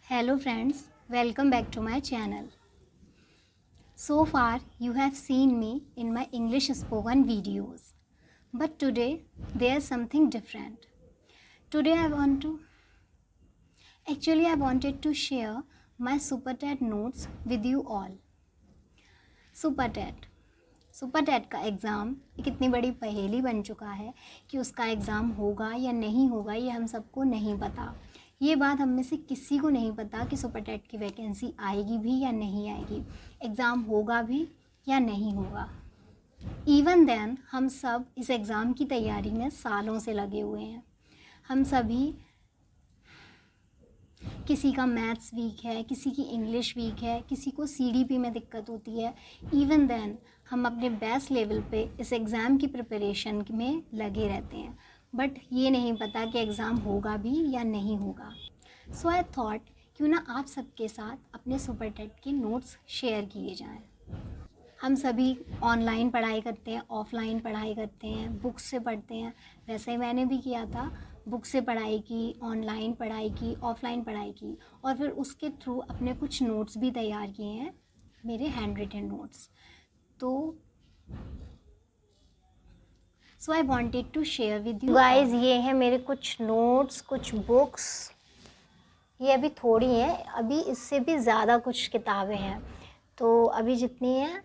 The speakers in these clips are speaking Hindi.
Hello friends, welcome back to my channel. So far you have seen me in my English spoken videos. But today there's something different. Today I wanted to share my Super TET notes with you all. Super TET का एग्ज़ाम एक इतनी बड़ी पहेली बन चुका है कि उसका एग्ज़ाम होगा या नहीं होगा ये हम सबको नहीं पता। ये बात हम में से किसी को नहीं पता कि सुपर टेट की वैकेंसी आएगी भी या नहीं आएगी, एग्ज़ाम होगा भी या नहीं होगा। इवन देन हम सब इस एग्ज़ाम की तैयारी में सालों से लगे हुए हैं। हम सभी, किसी का मैथ्स वीक है, किसी की इंग्लिश वीक है, किसी को सीडीपी में दिक्कत होती है। इवन देन हम अपने बेस्ट लेवल पे इस एग्ज़ाम की प्रिपरेशन में लगे रहते हैं, बट ये नहीं पता कि एग्ज़ाम होगा भी या नहीं होगा। सो आई थॉट क्यों ना आप सबके साथ अपने सुपर टेट के नोट्स शेयर किए जाएं। हम सभी ऑनलाइन पढ़ाई करते हैं, ऑफलाइन पढ़ाई करते हैं, बुक्स से पढ़ते हैं। वैसे ही मैंने भी किया था, बुक से पढ़ाई की, ऑनलाइन पढ़ाई की, ऑफलाइन पढ़ाई की और फिर उसके थ्रू अपने कुछ नोट्स भी तैयार किए हैं, मेरे हैंड रिटन नोट्स। तो so I wanted to share with you guys. ये है मेरे कुछ नोट्स, कुछ बुक्स। ये अभी थोड़ी हैं, अभी इससे भी ज़्यादा कुछ किताबें हैं। तो अभी जितनी हैं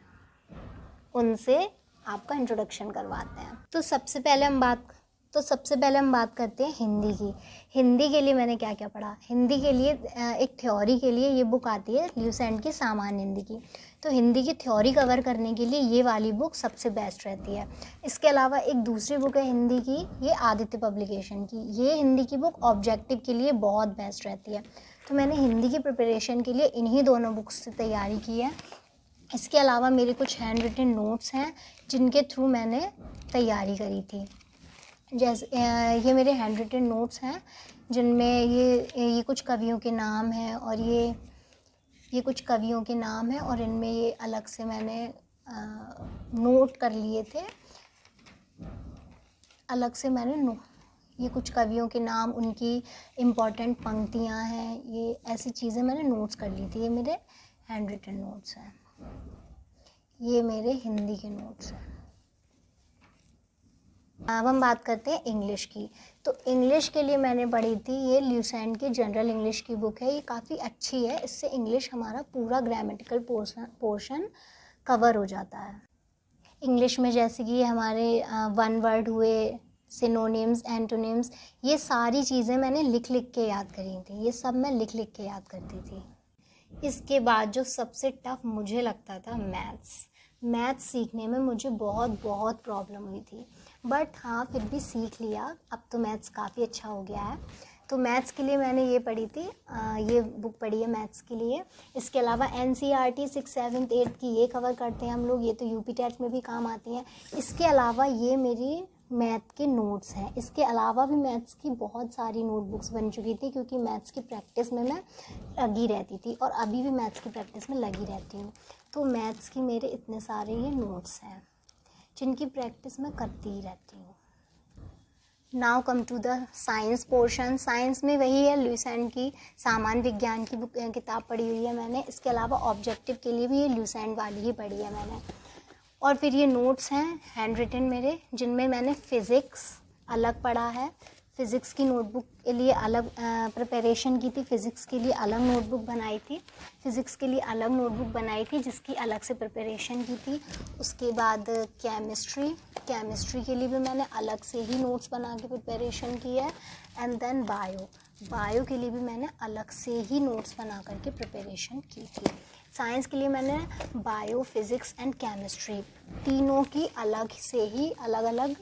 उनसे आपका इंट्रोडक्शन करवाते हैं। तो सबसे पहले हम बात करते हैं हिंदी की। हिंदी के लिए मैंने क्या क्या पढ़ा। हिंदी के लिए एक थ्योरी के लिए ये बुक आती है ल्यूसेंट की सामान्य हिंदी की। तो हिंदी की थ्योरी कवर करने के लिए ये वाली बुक सबसे बेस्ट रहती है। इसके अलावा एक दूसरी बुक है हिंदी की, ये आदित्य पब्लिकेशन की। ये हिंदी की बुक ऑब्जेक्टिव के लिए बहुत बेस्ट रहती है। तो मैंने हिंदी की प्रिपरेशन के लिए इन्हीं दोनों बुक्स से तैयारी की है। इसके अलावा मेरे कुछ हैंड रिटन नोट्स हैं जिनके थ्रू मैंने तैयारी करी थी। जैसे ये मेरे हैंड रिटन नोट्स हैं जिनमें ये कुछ कवियों के नाम हैं और ये कुछ कवियों के नाम हैं और इनमें ये अलग से मैंने नोट कर लिए थे। अलग से मैंने ये कुछ कवियों के नाम, उनकी इम्पॉर्टेंट पंक्तियाँ हैं, ये ऐसी चीज़ें मैंने नोट्स कर ली थी। ये मेरे हैंड रिटन नोट्स हैं। ये मेरे हिंदी के नोट्स हैं। अब हम बात करते हैं इंग्लिश की। तो इंग्लिश के लिए मैंने पढ़ी थी ये ल्यूसेंट की जनरल इंग्लिश की बुक है। ये काफ़ी अच्छी है, इससे इंग्लिश हमारा पूरा ग्रामेटिकल पोर्शन कवर हो जाता है। इंग्लिश में जैसे कि हमारे वन वर्ड हुए, सिनोनिम्स, एंटोनिम्स, ये सारी चीज़ें मैंने लिख के याद करी थी। ये सब मैं लिख के याद करती थी। इसके बाद जो सबसे टफ मुझे लगता था मैथ्स सीखने में मुझे बहुत प्रॉब्लम हुई थी, बट हाँ फिर भी सीख लिया। अब तो मैथ्स काफ़ी अच्छा हो गया है। तो मैथ्स के लिए मैंने ये पढ़ी थी, ये बुक पढ़ी है मैथ्स के लिए। इसके अलावा NCERT 6th 7th 8th की ये कवर करते हैं हम लोग, ये तो यूपी टेट में भी काम आती हैं। इसके अलावा ये मेरी मैथ के नोट्स हैं। इसके अलावा भी मैथ्स की बहुत सारी नोटबुक्स बन चुकी थी क्योंकि मैथ्स की प्रैक्टिस में मैं लगी रहती थी और अभी भी मैथ्स की प्रैक्टिस में लगी रहती हूँ। तो मैथ्स की मेरे इतने सारे ये नोट्स हैं जिनकी प्रैक्टिस मैं करती ही रहती हूँ। Now come to the science portion. Science में वही है ल्यूसेंट की सामान्य विज्ञान की बुक किताब पढ़ी हुई है मैंने। इसके अलावा ऑब्जेक्टिव के लिए भी ये ल्यूसेंट वाली ही पढ़ी है मैंने। और फिर ये नोट्स हैं हैंड रिटन मेरे, जिनमें मैंने फ़िज़िक्स अलग पढ़ा है। फ़िज़िक्स की नोटबुक के लिए अलग प्रिपरेशन की थी। फ़िज़िक्स के लिए अलग नोटबुक बनाई थी जिसकी अलग से प्रिपरेशन की थी। उसके बाद केमिस्ट्री के लिए भी मैंने अलग से ही नोट्स बना के प्रिपरेशन की है। एंड देन बायो के लिए भी मैंने अलग से ही नोट्स बना करके प्रिपरेशन की थी। साइंस के लिए मैंने बायो, फिज़िक्स एंड केमिस्ट्री तीनों की अलग से ही अलग अलग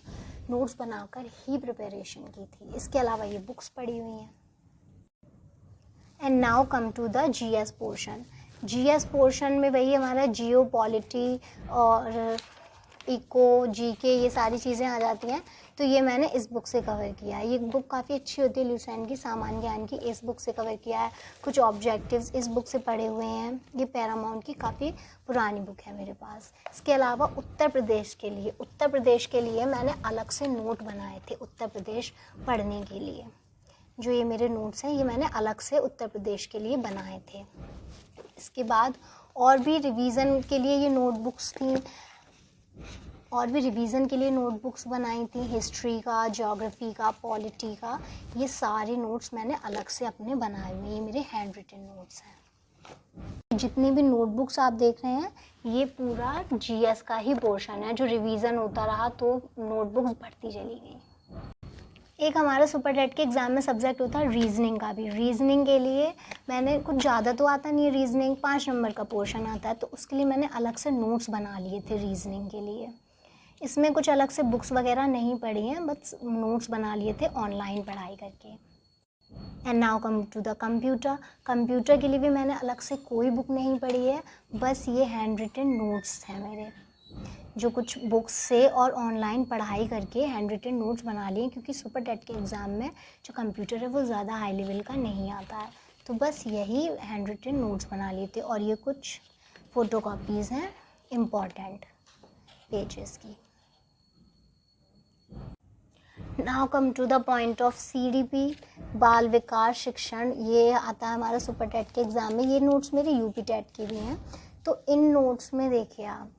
नोट्स बनाकर ही प्रिपरेशन की थी। इसके अलावा ये बुक्स पढ़ी हुई हैं। And now come to the GS portion. GS portion में वही हमारा जियो पॉलिटी और इको, GK, ये सारी चीज़ें आ जाती हैं। तो ये मैंने इस बुक से कवर किया है। ये बुक काफ़ी अच्छी होती है ल्यूसेंट की सामान्य ज्ञान की। इस बुक से कवर किया है। कुछ ऑब्जेक्टिव्स इस बुक से पढ़े हुए हैं। ये पैरामाउंट की काफ़ी पुरानी बुक है मेरे पास। इसके अलावा उत्तर प्रदेश के लिए मैंने अलग से नोट बनाए थे उत्तर प्रदेश पढ़ने के लिए। जो ये मेरे नोट्स हैं ये मैंने अलग से उत्तर प्रदेश के लिए बनाए थे। इसके बाद और भी रिवीज़न के लिए ये नोटबुक्स थी, और भी रिवीज़न के लिए नोटबुक्स बनाई थी, हिस्ट्री का, ज्योग्राफी का, पॉलिटी का। ये सारे नोट्स मैंने अलग से अपने बनाए हुए, ये मेरे हैंड रिटन नोट्स हैं। जितनी भी नोटबुक्स आप देख रहे हैं ये पूरा जीएस का ही पोर्शन है, जो रिवीज़न होता रहा तो नोटबुक्स बढ़ती चली गई। एक हमारा सुपर टेट के एग्ज़ाम में सब्जेक्ट होता है रीजनिंग का भी। रीजनिंग के लिए मैंने कुछ ज़्यादा तो आता नहीं है, रीजनिंग 5 नंबर का पोर्शन आता है, तो उसके लिए मैंने अलग से नोट्स बना लिए थे रीजनिंग के लिए। इसमें कुछ अलग से बुक्स वगैरह नहीं पढ़ी हैं, बस नोट्स बना लिए थे ऑनलाइन पढ़ाई करके। And now come to the computer. Computer के लिए भी मैंने अलग से कोई बुक नहीं पढ़ी है, बस ये हैंड रिटन नोट्स हैं मेरे, जो कुछ बुक्स से और ऑनलाइन पढ़ाई करके हैंड रिटन नोट्स बना लिए, क्योंकि सुपर टेट के एग्ज़ाम में जो कंप्यूटर है वो ज़्यादा हाई लेवल का नहीं आता है, तो बस यही हैंड रिटन नोट्स बना लिए थे। और ये कुछ फ़ोटो कॉपीज़ हैं इम्पॉर्टेंट पेजेस की। Now come to the point of CDP, बाल विकास शिक्षण। ये आता है हमारा सुपर टेट के एग्ज़ाम में। ये नोट्स मेरे यूपी टेट के भी हैं, तो इन नोट्स में देखिए आप,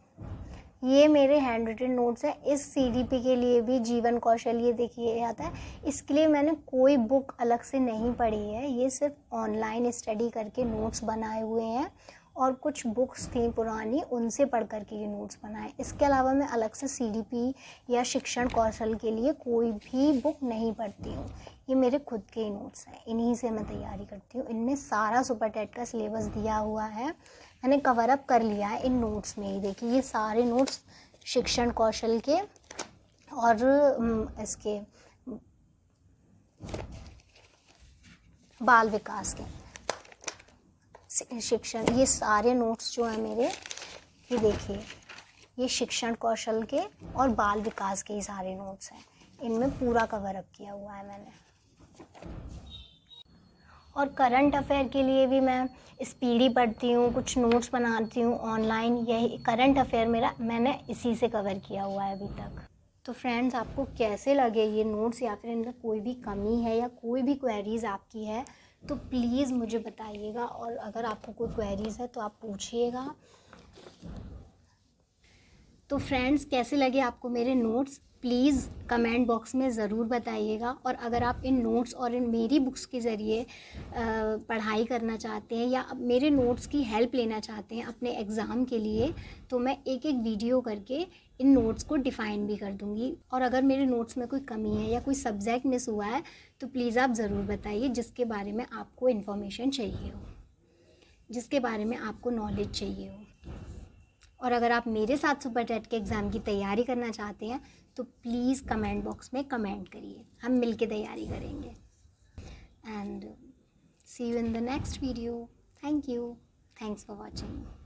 ये मेरे हैंड रिटन नोट्स हैं। इस CDP के लिए भी जीवन कौशल, ये देखिए ये आता है, इसके लिए मैंने कोई बुक अलग से नहीं पढ़ी है, ये सिर्फ ऑनलाइन स्टडी करके नोट्स बनाए हुए हैं, और कुछ बुक्स थी पुरानी उनसे पढ़ करके ये नोट्स बनाए। इसके अलावा मैं अलग से CDP या शिक्षण कौशल के लिए कोई भी बुक नहीं पढ़ती हूँ, ये मेरे खुद के ही नोट्स हैं, इन्हीं से मैं तैयारी करती हूँ। इनमें सारा सुपर टेट का सिलेबस दिया हुआ है, मैंने कवर अप कर लिया है इन नोट्स में ही। देखिए ये सारे नोट्स शिक्षण कौशल के और इसके बाल विकास के शिक्षण, ये सारे नोट्स जो हैं मेरे, ये देखिए ये शिक्षण कौशल के और बाल विकास के ही सारे नोट्स हैं, इनमें पूरा कवर अप किया हुआ है मैंने। और करंट अफेयर के लिए भी मैं स्पीडी पढ़ती हूँ, कुछ नोट्स बनाती हूँ ऑनलाइन, यही करंट अफेयर मेरा मैंने इसी से कवर किया हुआ है अभी तक। तो फ्रेंड्स आपको कैसे लगे ये नोट्स, या फिर इनमें कोई भी कमी है या कोई भी क्वेरीज़ आपकी है तो प्लीज़ मुझे बताइएगा, और अगर आपको कोई क्वेरीज़ है तो आप पूछिएगा। तो फ्रेंड्स कैसे लगे आपको मेरे नोट्स, प्लीज़ कमेंट बॉक्स में ज़रूर बताइएगा। और अगर आप इन नोट्स और इन मेरी बुक्स के ज़रिए पढ़ाई करना चाहते हैं या मेरे नोट्स की हेल्प लेना चाहते हैं अपने एग्ज़ाम के लिए, तो मैं एक एक वीडियो करके इन नोट्स को डिफ़ाइन भी कर दूँगी। और अगर मेरे नोट्स में कोई कमी है या कोई सब्जेक्ट मिस हुआ है तो प्लीज़ आप ज़रूर बताइए, जिसके बारे में आपको इन्फॉर्मेशन चाहिए हो, जिसके बारे में आपको नॉलेज चाहिए हो। और अगर आप मेरे साथ सुपर टेट के एग्ज़ाम की तैयारी करना चाहते हैं तो प्लीज़ कमेंट बॉक्स में कमेंट करिए, हम मिलके तैयारी करेंगे। And see you in the next video. Thank you, thanks for watching.